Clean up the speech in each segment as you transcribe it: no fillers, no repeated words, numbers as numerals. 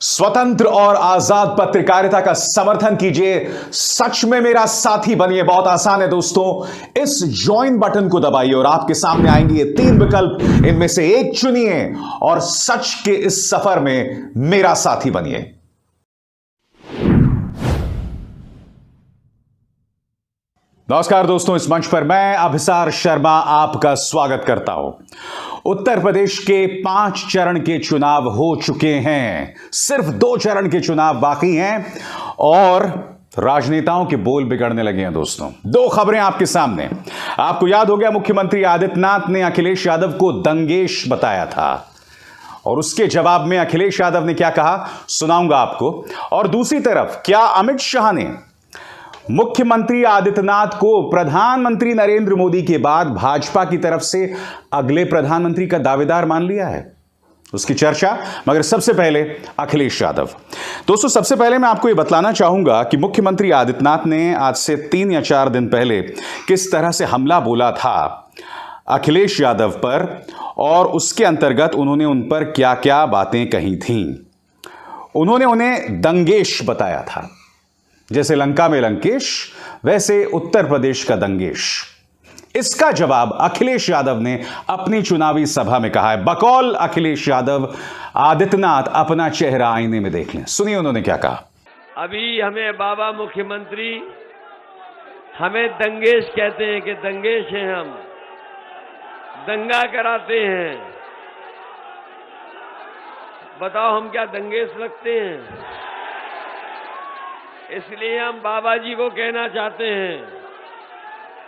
स्वतंत्र और आजाद पत्रकारिता का समर्थन कीजिए, सच में मेरा साथी बनिए। बहुत आसान है दोस्तों, इस ज्वाइन बटन को दबाइए और आपके सामने आएंगे ये 3 विकल्प। इनमें से एक चुनिए और सच के इस सफर में मेरा साथी बनिए। नमस्कार दोस्तों, इस मंच पर मैं अभिसार शर्मा आपका स्वागत करता हूं। उत्तर प्रदेश के 5 चरण के चुनाव हो चुके हैं, सिर्फ 2 चरण के चुनाव बाकी हैं और राजनेताओं के बोल बिगड़ने लगे हैं दोस्तों। 2 खबरें आपके सामने। आपको याद हो गया, मुख्यमंत्री आदित्यनाथ ने अखिलेश यादव को दंगेश बताया था और उसके जवाब में अखिलेश यादव ने क्या कहा सुनाऊंगा आपको। और दूसरी तरफ क्या अमित शाह ने मुख्यमंत्री आदित्यनाथ को प्रधानमंत्री नरेंद्र मोदी के बाद भाजपा की तरफ से अगले प्रधानमंत्री का दावेदार मान लिया है, उसकी चर्चा। मगर सबसे पहले अखिलेश यादव। दोस्तों, सबसे पहले मैं आपको यह बतलाना चाहूंगा कि मुख्यमंत्री आदित्यनाथ ने आज से 3 या 4 दिन पहले किस तरह से हमला बोला था अखिलेश यादव पर और उसके अंतर्गत उन्होंने उन पर क्या क्या बातें कही थीं। उन्होंने उन्हें दंगेश बताया था, जैसे लंका में लंकेश वैसे उत्तर प्रदेश का दंगेश। इसका जवाब अखिलेश यादव ने अपनी चुनावी सभा में कहा है। बकौल अखिलेश यादव, आदित्यनाथ अपना चेहरा आईने में देख लें। सुनिए उन्होंने क्या कहा। अभी हमें बाबा मुख्यमंत्री हमें दंगेश कहते हैं कि दंगेश हैं, हम दंगा कराते हैं। बताओ हम क्या दंगेश लगते हैं? इसलिए हम बाबा जी को कहना चाहते हैं,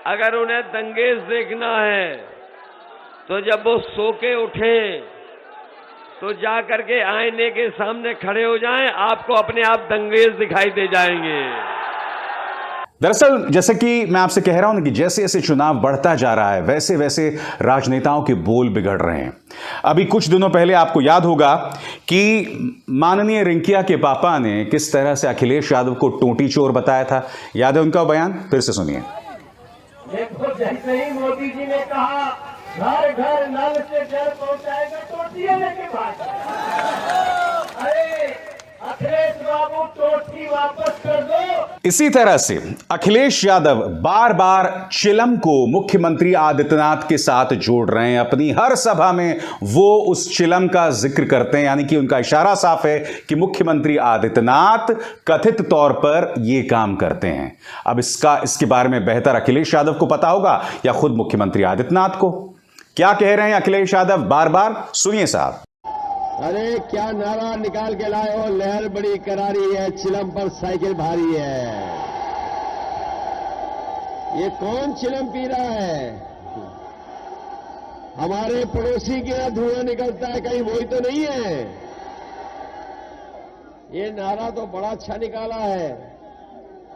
अगर उन्हें दंगेश देखना है तो जब वो सो के उठें तो जा करके आईने के सामने खड़े हो जाएं, आपको अपने आप दंगेश दिखाई दे जाएंगे। दरअसल जैसे कि मैं आपसे कह रहा हूं ना कि जैसे जैसे चुनाव बढ़ता जा रहा है वैसे वैसे राजनेताओं के बोल बिगड़ रहे हैं। अभी कुछ दिनों पहले आपको याद होगा कि माननीय रिंकिया के पापा ने किस तरह से अखिलेश यादव को टोटी चोर बताया था। याद है उनका बयान? फिर से सुनिए। देखो, जैसे ही मोदी जी ने कहा घर घर नल से जल पहुंचाएगा, टोटियां लेके भाग। अरे अखिलेश बाबू, टोटी वापस कर दो। इसी तरह से अखिलेश यादव बार बार चिलम को मुख्यमंत्री आदित्यनाथ के साथ जोड़ रहे हैं। अपनी हर सभा में वो उस चिलम का जिक्र करते हैं, यानी कि उनका इशारा साफ है कि मुख्यमंत्री आदित्यनाथ कथित तौर पर यह काम करते हैं। अब इसके बारे में बेहतर अखिलेश यादव को पता होगा या खुद मुख्यमंत्री आदित्यनाथ को। क्या कह रहे हैं अखिलेश यादव बार बार? सुनिए साहब। अरे क्या नारा निकाल के लाए हो, लहर बड़ी करारी है, चिलम पर साइकिल भारी है। ये कौन चिलम पी रहा है? हमारे पड़ोसी के यहां धुआं निकलता है, कहीं वही तो नहीं है? ये नारा तो बड़ा अच्छा निकाला है।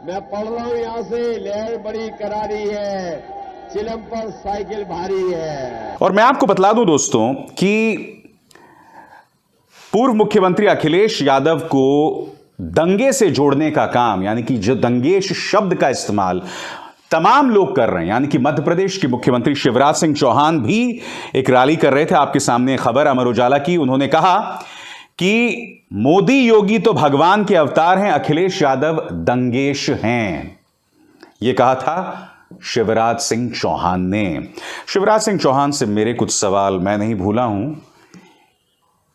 मैं पढ़ रहा हूं यहां से, लहर बड़ी करारी है, चिलम पर साइकिल भारी है। और मैं आपको बतला दूं दोस्तों कि पूर्व मुख्यमंत्री अखिलेश यादव को दंगे से जोड़ने का काम, यानी कि जो दंगेश शब्द का इस्तेमाल तमाम लोग कर रहे हैं, यानी कि मध्य प्रदेश के मुख्यमंत्री शिवराज सिंह चौहान भी एक रैली कर रहे थे। आपके सामने खबर अमर उजाला की। उन्होंने कहा कि मोदी योगी तो भगवान के अवतार हैं, अखिलेश यादव दंगेश हैं। यह कहा था शिवराज सिंह चौहान ने। शिवराज सिंह चौहान से मेरे कुछ सवाल मैं नहीं भूला हूं।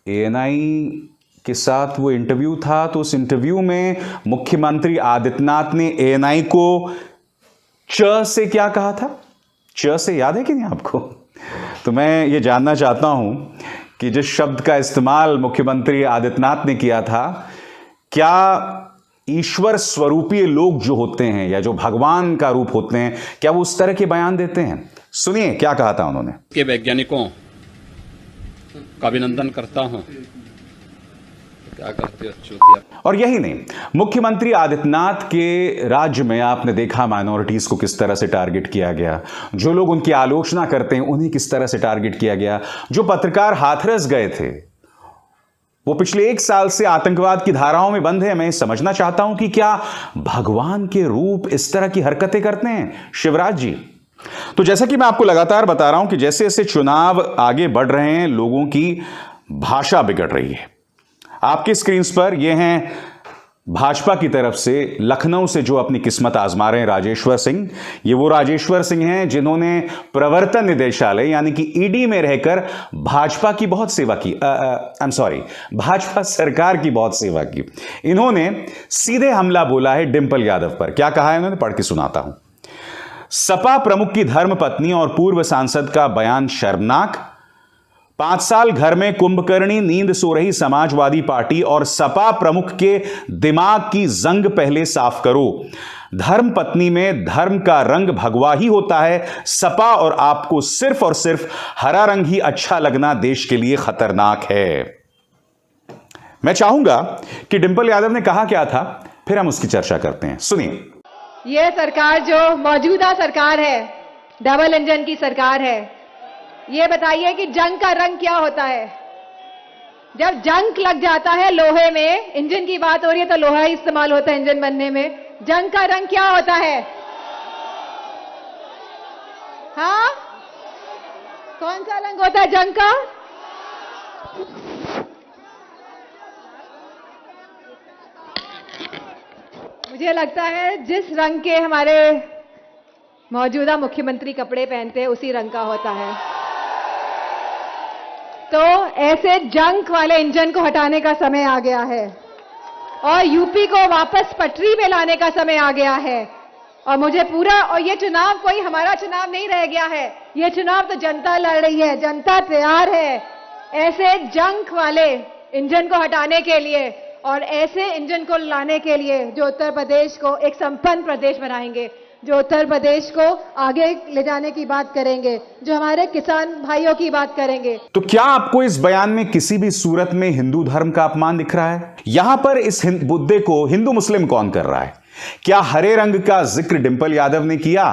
एएनआई के साथ वो इंटरव्यू था, तो उस इंटरव्यू में मुख्यमंत्री आदित्यनाथ ने एएनआई को च से क्या कहा था? च से याद है कि नहीं आपको? तो मैं ये जानना चाहता हूं कि जिस शब्द का इस्तेमाल मुख्यमंत्री आदित्यनाथ ने किया था, क्या ईश्वर स्वरूपीय लोग जो होते हैं या जो भगवान का रूप होते हैं, क्या वो उस तरह के बयान देते हैं? सुनिए क्या कहा था उन्होंने। के वैज्ञानिकों का अभिनंदन करता हूं। क्या कहते हो चूतिया। और यही नहीं, मुख्यमंत्री आदित्यनाथ के राज्य में आपने देखा माइनॉरिटीज को किस तरह से टारगेट किया गया। जो लोग उनकी आलोचना करते हैं उन्हें किस तरह से टारगेट किया गया। जो पत्रकार हाथरस गए थे वो पिछले 1 साल से आतंकवाद की धाराओं में बंद है। मैं समझना चाहता हूं कि क्या भगवान के रूप इस तरह की हरकतें करते हैं शिवराज जी? तो जैसा कि मैं आपको लगातार बता रहा हूं कि जैसे जैसे चुनाव आगे बढ़ रहे हैं, लोगों की भाषा बिगड़ रही है। आपकी स्क्रीन पर ये हैं भाजपा की तरफ से लखनऊ से जो अपनी किस्मत आजमा रहे हैं राजेश्वर सिंह। ये वो राजेश्वर सिंह हैं जिन्होंने प्रवर्तन निदेशालय यानी कि ईडी में रहकर भाजपा की बहुत सेवा की, आई एम सॉरी, भाजपा सरकार की बहुत सेवा की। इन्होंने सीधे हमला बोला है डिंपल यादव पर। क्या कहा है इन्होंने, पढ़ के सुनाता हूं। सपा प्रमुख की धर्मपत्नी और पूर्व सांसद का बयान शर्मनाक। 5 साल घर में कुंभकर्णी नींद सो रही समाजवादी पार्टी और सपा प्रमुख के दिमाग की जंग पहले साफ करो। धर्मपत्नी में धर्म का रंग भगवा ही होता है। सपा और आपको सिर्फ और सिर्फ हरा रंग ही अच्छा लगना देश के लिए खतरनाक है। मैं चाहूंगा कि डिंपल यादव ने कहा क्या था, फिर हम उसकी चर्चा करते हैं। सुनिए। ये सरकार जो मौजूदा सरकार है, डबल इंजन की सरकार है, ये बताइए कि जंग का रंग क्या होता है। जब जंग लग जाता है लोहे में, इंजन की बात हो रही है तो लोहा ही इस्तेमाल होता है इंजन बनने में, जंग का रंग क्या होता है? हाँ, कौन सा रंग होता है जंग का? मुझे लगता है जिस रंग के हमारे मौजूदा मुख्यमंत्री कपड़े पहनते हैं उसी रंग का होता है। तो ऐसे जंक वाले इंजन को हटाने का समय आ गया है और यूपी को वापस पटरी पे लाने का समय आ गया है। और मुझे पूरा, और ये चुनाव कोई हमारा चुनाव नहीं रह गया है, ये चुनाव तो जनता लड़ रही है, जनता तैयार है ऐसे जंक वाले इंजन को हटाने के लिए और ऐसे इंजन को लाने के लिए जो उत्तर प्रदेश को एक संपन्न प्रदेश बनाएंगे, जो उत्तर प्रदेश को आगे ले जाने की बात करेंगे, जो हमारे किसान भाइयों की बात करेंगे। तो क्या आपको इस बयान में किसी भी सूरत में हिंदू धर्म का अपमान दिख रहा है? यहां पर इस मुद्दे को हिंदू मुस्लिम कौन कर रहा है? क्या हरे रंग का जिक्र डिंपल यादव ने किया?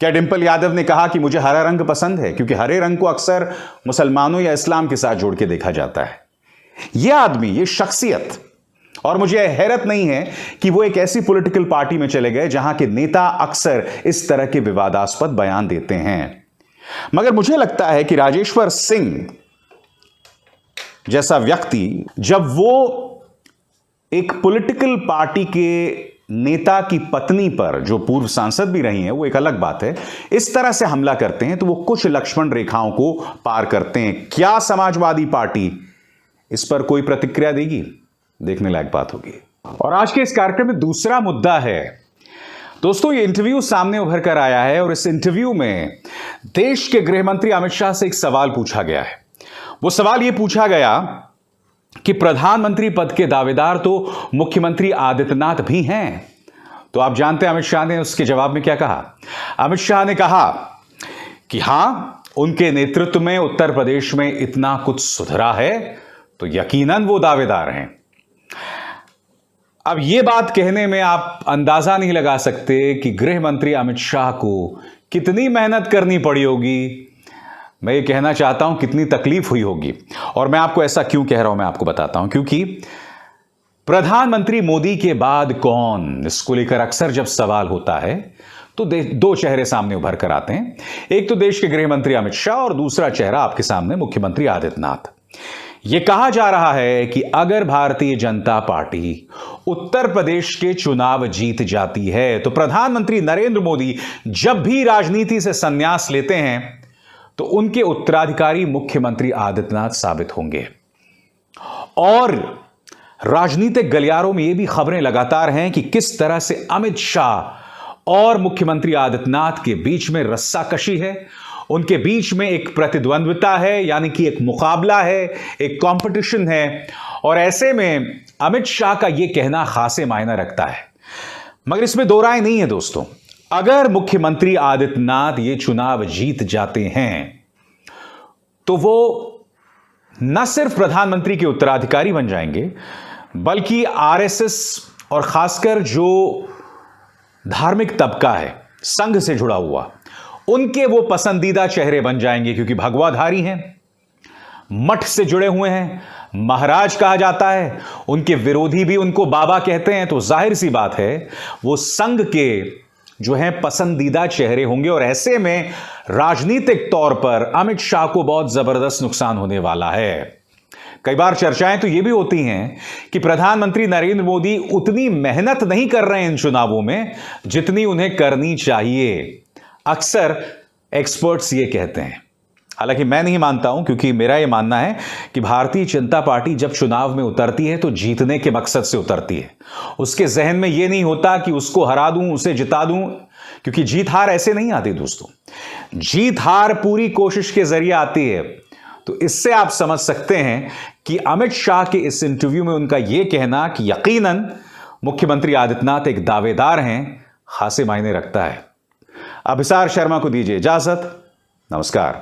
क्या डिंपल यादव ने कहा कि मुझे हरा रंग पसंद है? क्योंकि हरे रंग को अक्सर मुसलमानों या इस्लाम के साथ जोड़ के देखा जाता है। यह आदमी, यह शख्सियत, और मुझे हैरत नहीं है कि वो एक ऐसी पॉलिटिकल पार्टी में चले गए जहां के नेता अक्सर इस तरह के विवादास्पद बयान देते हैं। मगर मुझे लगता है कि राजेश्वर सिंह जैसा व्यक्ति, जब वो एक पॉलिटिकल पार्टी के नेता की पत्नी पर, जो पूर्व सांसद भी रही हैं, वो एक अलग बात है, इस तरह से हमला करते हैं तो वो कुछ लक्ष्मण रेखाओं को पार करते हैं। क्या समाजवादी पार्टी इस पर कोई प्रतिक्रिया देगी? देखने लायक बात होगी। और आज के इस कार्यक्रम में दूसरा मुद्दा है दोस्तों, ये इंटरव्यू सामने उभर कर आया है और इस इंटरव्यू में देश के गृह मंत्री अमित शाह से एक सवाल पूछा गया है। वो सवाल ये पूछा गया कि प्रधानमंत्री पद के दावेदार तो मुख्यमंत्री आदित्यनाथ भी हैं। तो आप जानते हैं अमित शाह ने उसके जवाब में क्या कहा? अमित शाह ने कहा कि हां, उनके नेतृत्व में उत्तर प्रदेश में इतना कुछ सुधरा है तो यकीनन वो दावेदार हैं। अब यह बात कहने में आप अंदाजा नहीं लगा सकते कि गृह मंत्री अमित शाह को कितनी मेहनत करनी पड़ी होगी। मैं ये कहना चाहता हूं कितनी तकलीफ हुई होगी। और मैं आपको ऐसा क्यों कह रहा हूं, मैं आपको बताता हूं। क्योंकि प्रधानमंत्री मोदी के बाद कौन, इसको लेकर अक्सर जब सवाल होता है तो दो चेहरे सामने उभर कर आते हैं। एक तो देश के गृह मंत्री अमित शाह और दूसरा चेहरा आपके सामने मुख्यमंत्री आदित्यनाथ। यह कहा जा रहा है कि अगर भारतीय जनता पार्टी उत्तर प्रदेश के चुनाव जीत जाती है तो प्रधानमंत्री नरेंद्र मोदी जब भी राजनीति से संन्यास लेते हैं तो उनके उत्तराधिकारी मुख्यमंत्री आदित्यनाथ साबित होंगे। और राजनीतिक गलियारों में यह भी खबरें लगातार हैं कि किस तरह से अमित शाह और मुख्यमंत्री आदित्यनाथ के बीच में रस्साकशी है, उनके बीच में एक प्रतिद्वंद्विता है, यानी कि एक मुकाबला है, एक कंपटीशन है। और ऐसे में अमित शाह का यह कहना खासे मायना रखता है। मगर इसमें दो राय नहीं है दोस्तों। अगर मुख्यमंत्री आदित्यनाथ ये चुनाव जीत जाते हैं तो वो न सिर्फ प्रधानमंत्री के उत्तराधिकारी बन जाएंगे बल्कि आरएसएस और खासकर जो धार्मिक तबका है संघ से जुड़ा हुआ, उनके वो पसंदीदा चेहरे बन जाएंगे। क्योंकि भगवाधारी हैं, मठ से जुड़े हुए हैं, महाराज कहा जाता है, उनके विरोधी भी उनको बाबा कहते हैं। तो जाहिर सी बात है वो संघ के जो हैं पसंदीदा चेहरे होंगे। और ऐसे में राजनीतिक तौर पर अमित शाह को बहुत जबरदस्त नुकसान होने वाला है। कई बार चर्चाएं तो यह भी होती हैं कि प्रधानमंत्री नरेंद्र मोदी उतनी मेहनत नहीं कर रहे हैं इन चुनावों में जितनी उन्हें करनी चाहिए। अक्सर एक्सपर्ट्स ये कहते हैं, हालांकि मैं नहीं मानता हूं, क्योंकि मेरा यह मानना है कि भारतीय जनता पार्टी जब चुनाव में उतरती है तो जीतने के मकसद से उतरती है। उसके जहन में यह नहीं होता कि उसको हरा दूं, उसे जिता दूं, क्योंकि जीत हार ऐसे नहीं आती दोस्तों। जीत हार पूरी कोशिश के जरिए आती है। तो इससे आप समझ सकते हैं कि अमित शाह के इस इंटरव्यू में उनका यह कहना कि यकीनन मुख्यमंत्री आदित्यनाथ एक दावेदार हैं, खासे मायने रखता है। अभिसार शर्मा को दीजिए इजाजत। नमस्कार।